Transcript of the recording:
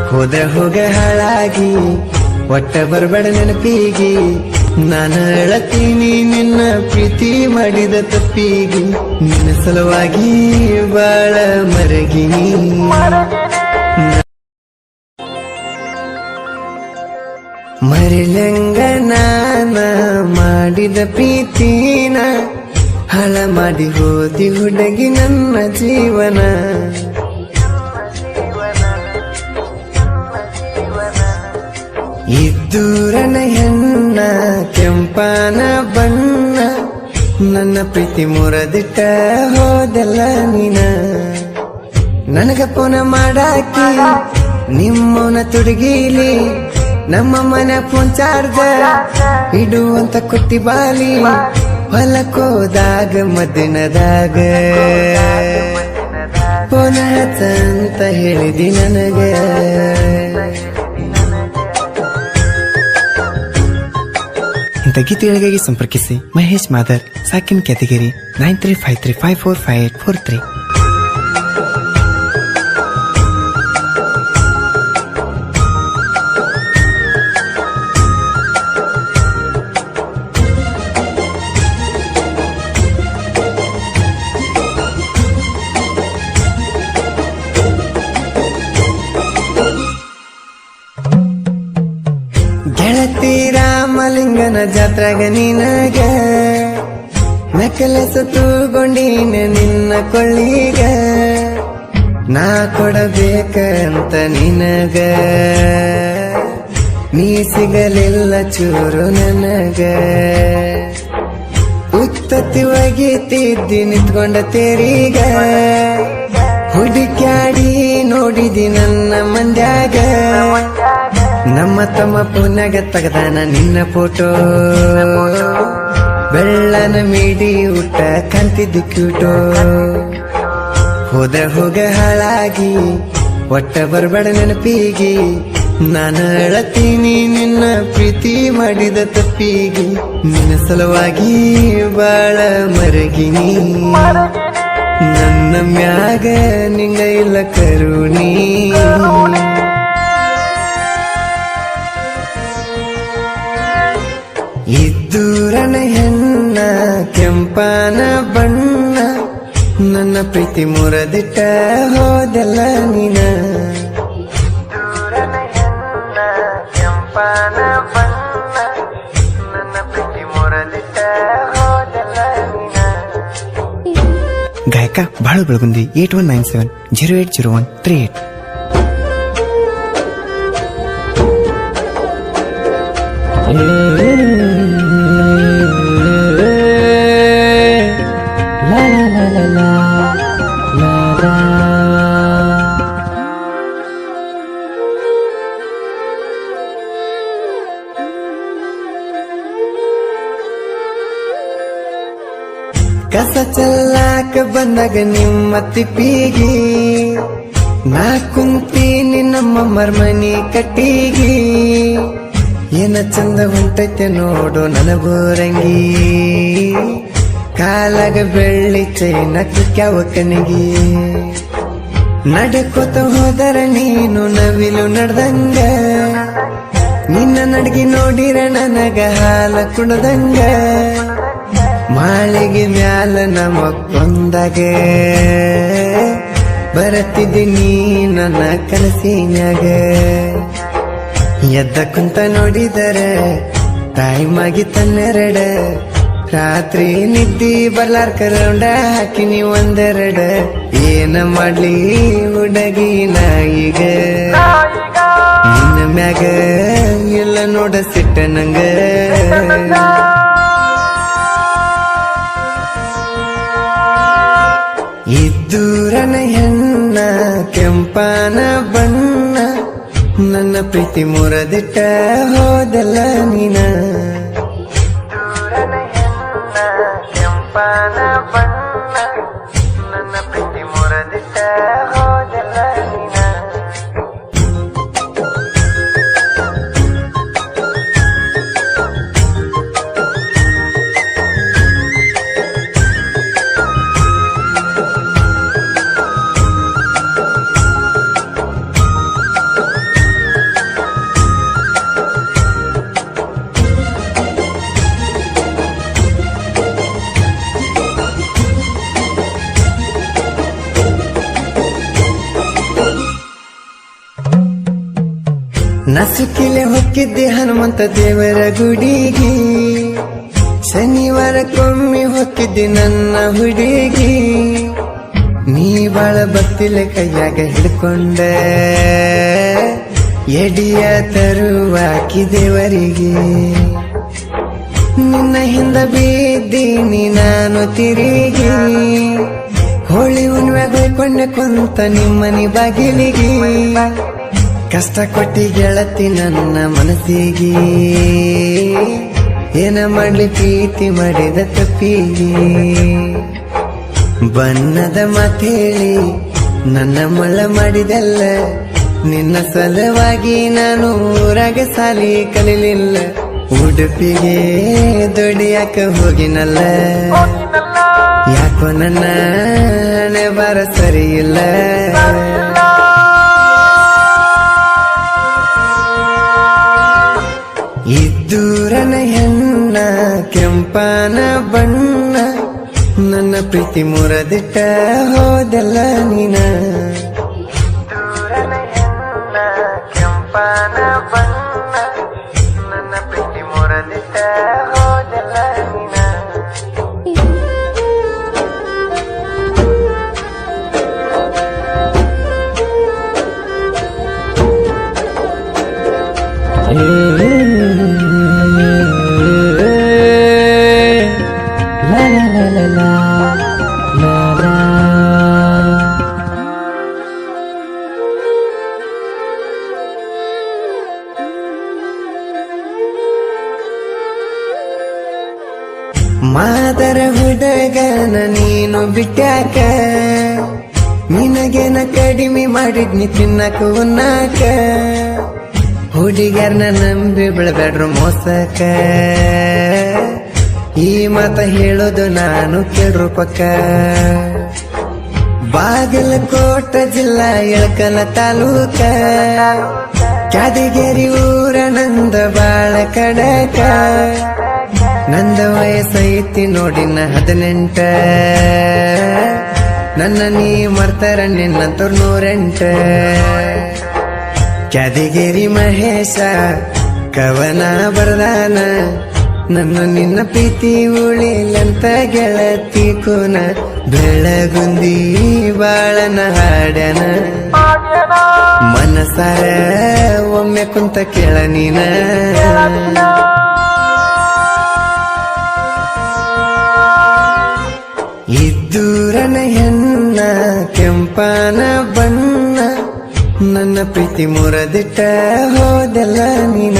ಹೋದ್ರ ಹೋಗ ಹಾಳಾಗಿ ಒಟ್ಟ ಬರ್ಬೇಡ ನೆನಪಿಗಿ ನಾನು ಅಳತೀನಿ ನಿನ್ನ ಪ್ರೀತಿ ಮಾಡಿದ ತಪ್ಪಿಗಿ ನಿನ್ನ ಸಲುವಾಗಿ ಬಾಳ ಮರಗಿನಿ ಮರಿಲಂಗ ನಾನ ಮಾಡಿದ ಪ್ರೀತಿನ ಹಾಳ ಮಾಡಿ ಹೋದಿ ಹುಡುಗಿ ನನ್ನ ಜೀವನ ಇದ್ದೂರನ ಹೆಣ್ಣ ಕೆಂಪನ ಬಣ್ಣ ನನ್ನ ಪ್ರೀತಿ ಮುರದಿಟ್ಟ ಹೋದೆಲ್ಲ ನೀನ ನನಗ ಪುನ ಮಾಡಾಕಿ ನಿಮ್ಮವನ ತುಡುಗಿಲಿ ನಮ್ಮ ಮನ ಫೋನ್ ಚಾರ್ಜ ಇಡುವಂತ ಕುಟ್ಟಿ ಬಾಲಿ ಹೊಲಕೋದಾಗ ಮದ್ದಿನದಾಗ ಫೋನ್ ಹಚ್ಚಂತ ಹೇಳಿದಿ ನನಗ ಇಂಥ ಗೀತೆಗಳಿಗಾಗಿ ಸಂಪರ್ಕಿಸಿ ಮಹೇಶ್ ಮಾದರ್ ಸಾಕಿನ್ ಕ್ಯಾಟಗರಿ 9353545843. ಗೆಳತಿ ರಾಮಲಿಂಗನ ಜಾತ್ರಾಗ ನಿನಗ ನೆಕಲೆಸ ತೂಗೊಂಡಿನ ನಿನ್ನ ಕೊಳ್ಳಿಗ ನಾ ಕೊಡಬೇಕಂತ ನಿನಗ ನೀ ಸಿಗಲಿಲ್ಲ ಚೂರು ನನಗ ಉತ್ತತ್ತಿ ಒಗಿತಿದ್ದಿ ನಿಂತ್ಕೊಂಡ ತೇರಿಗ ಹುಡುಕ್ಯಾಡಿ ನೋಡಿದಿ ನನ್ನ ಮಂದ್ಯಾಗ ನಮ್ಮ ತಮ್ಮ ಪುನಗ ತೆಗದಾನ ನಿನ್ನ ಫೋಟೋ ಬೆಳ್ಳನ ಮೀಡಿ ಊಟ ಕಂತಿದ್ದು ಕ್ಯೂಟೋ ಹೋದ್ರ ಹೋಗ ಹಾಳಾಗಿ ಒಟ್ಟ ಬರ್ಬೇಡ ನೆನಪಿಗಿ ನಾನು ಅಳತೀನಿ ನಿನ್ನ ಪ್ರೀತಿ ಮಾಡಿದ ತಪ್ಪಿಗಿ ನಿನ್ನ ಸಲುವಾಗಿ ಬಾಳ ಮರಗಿನಿ ನನ್ನ ಮ್ಯಾಗ ನಿಂಗ ಇಲ್ಲ ಕರುಣಿ ಇದ್ದೂರನ ಹೆಣ್ಣ ಕೆಂಪನ ಬಣ್ಣ ನನ್ನ ಪ್ರೀತಿ ಮುರದಿಟ್ಟ ಹೋದೆಲ್ಲ ನೀನ ಇದ್ದೂರನ ಹೆಣ್ಣ ಕೆಂಪನ ಬಣ್ಣ ನನ್ನ ಪ್ರೀತಿ ಮುರದಿಟ್ಟ ಹೋದೆಲ್ಲ ನೀನ. ಗಾಯಕ ಬಾಳು ಬೆಳಗುಂದಿ 8197080138. ಕಸ ಚೆಲ್ಲಾಕ ಬಂದಾಗ ನಿಮ್ಮ ತಿಪ್ಪಿಗಿ ನಾ ಕುಂತೀನಿ ನಮ್ಮ ಮರ್ಮನಿ ಕಟ್ಟಿಗಿ ಏನ ಚಂದ ಹೊಂಟೈತೆ ನೋಡು ನನಗೋರಂಗಿ ಕಾಲಾಗ ಬೆಳ್ಳಿ ಚೈನ ಕ್ಯಾವ ಕನಗಿ ನಡ್ಕೋತ ಹೋದರ ನೀನು ನವಿಲು ನಡ್ದಂಗ ನಿನ್ನ ನಡ್ಗಿ ನೋಡಿರ ನನಗ ಹಾಲ ಕುಣದಂಗ ಮಾಳಿಗೆ ಮ್ಯಾಲ ನಮಕ್ಕೊಂದಾಗ ಬರತ್ತಿದ್ದಿ ನೀ ನನ್ನ ಕನಸಿನ್ಯಾಗ ಎದ್ದ ಕುಂತ ನೋಡಿದರ ಟೈಮ್ ಆಗಿ ತನ್ನೆರಡ ರಾತ್ರಿ ನಿದ್ದಿ ಬರ್ಲಾರ್ಕ ರೌಂಡ ಹಾಕಿನಿ ಒಂದೆರಡ ಏನ ಮಾಡ್ಲಿ ಹುಡುಗಿ ನಾಯಿಗ ನಿನ್ನ ಮ್ಯಾಗ ಎಲ್ಲ ನೋಡ ಸಿಟ್ಟ ನಂಗ ಇದ್ದೂರನ ಹೆಣ್ಣ ಕೆಂಪನ ಬಣ್ಣ ನನ್ನ ಪ್ರೀತಿ ಮುರದಿಟ್ಟ ಹೋದೆಲ್ಲ ನೀನ ಇದ್ದೂರನ ಹೆಣ್ಣ ಕೆಂಪನ ಬಣ್ಣ ನನ್ನ ಪ್ರೀತಿ ಮುರದಿಟ್ಟ ಹೋದೆಲ್ಲ ನೀನ. ನಸುಕಿಲೆ ಹೊಕ್ಕಿದ್ದೆ ಹನುಮಂತ ದೇವರ ಗುಡಿಗೆ, ಶನಿವಾರಕ್ಕೊಮ್ಮೆ ಹೊಕ್ಕಿದ್ದೆ ನನ್ನ ಹುಡುಗಿ. ನೀ ಬಾಳ ಭಕ್ತಿಲೆ ಕೈಯಾಗ ಹಿಡ್ಕೊಂಡೆ, ಎಡಿಯ ತರುವಾಕಿ ದೇವರಿಗೆ. ನಿನ್ನ ಹಿಂದ ಬಿದ್ದೀನಿ ನಾನು ತಿರುಗಿ, ಹೋಳಿ ಹುಣ್ಣಿಮೆಗೆ ಹೋಯ್ಕೊಂಡೆ ಕುಂತ ನಿಮ್ಮನಿ ಬಾಗಿಲಿಗೆ. ಕಷ್ಟ ಕೊಟ್ಟಿ ಗೆಳತಿ ನನ್ನ ಮನಸ್ಸಿಗೆ, ಏನ ಮಾಡ್ಲಿ ಪ್ರೀತಿ ಮಾಡಿದ ತಪ್ಪಿಗೆ. ಬಣ್ಣದ ಮಾತೇಳಿ ನನ್ನ ಮಳ್ಳ ಮಾಡಿದಲ್ಲ, ನಿನ್ನ ಸಲುವಾಗಿ ನಾನು ಊರಾಗ ಸಾಲಿ ಕಲಿಲಿಲ್ಲ. ಉಡುಪಿಗೆ ದುಡಿಯಾಕ ಹೋಗಿನಲ್ಲ, ಯಾಕೋ ನನ್ನ ಹಣೆ ಬಾರ ಸರಿಯಿಲ್ಲ. ಇದ್ದೂರನ ಹೆಣ್ಣ ಕೆಂಪನ ಬಣ್ಣ, ನನ್ನ ಪ್ರೀತಿ ಮುರದಿಟ್ಟ ಹೋದೆಲ್ಲ ನೀನ. ಇದ್ದೂರನ ಹೆಣ್ಣ ಕೆಂಪನ ಬಣ್ಣ, ನನ್ನ ಪ್ರೀತಿ ಮುರದಿಟ್ಟ ಹೋದೆಲ್ಲ ನೀನ. ಮಾದರ ಹುಡುಗನ ನೀನು ಬಿಟ್ಟಾಕ, ನಿನಗೇನ ಕಡಿಮೆ ಮಾಡಿದ್ನಿ ತಿನ್ನಕ ಉನ್ನಾಕ. ಹುಡುಗರ್ನ ನಂಬಿ ಬೆಳಬೇಡ್ರು ಮೋಸಕ, ಈ ಮಾತ ಹೇಳೋದು ನಾನು ಕೇಳ್ರು ಪಕ್ಕ. ಬಾಗಲಕೋಟ ಜಿಲ್ಲಾ ಇಳಕಲ ತಾಲೂಕ, ಕ್ಯಾದಗಿರಿ ಊರ ನಂದ ಬಾಳ ಕಡಕ. ನಂದ ವಯಸ್ಸೈತಿ ನೋಡಿನ 18, ನನ್ನ ನೀ ಮರ್ತಾರ ನಿನ್ನಂತವ್ರ 108. ಕ್ಯಾದಗಿರಿ ಮಹೇಶ ಕವನ ಬರ್ದಾನ, ನನ್ನ ನಿನ್ನ ಪ್ರೀತಿ ಉಳಿಲಂತ ಗೆಳತಿ ಕೂನ. ಬೆಳಗುಂದಿ ಬಾಳನ ಹಾಡ್ಯಾನ, ಮನಸಾರ ಒಮ್ಮೆ ಕುಂತ ಕೇಳ ನೀನ. ಇದ್ದೂರನ ಹೆಣ್ಣ ಕೆಂಪನ ಬಣ್ಣ, ನನ್ನ ಪ್ರೀತಿ ಮುರದಿಟ್ಟ ಹೋದೆಲ್ಲ ನೀನ.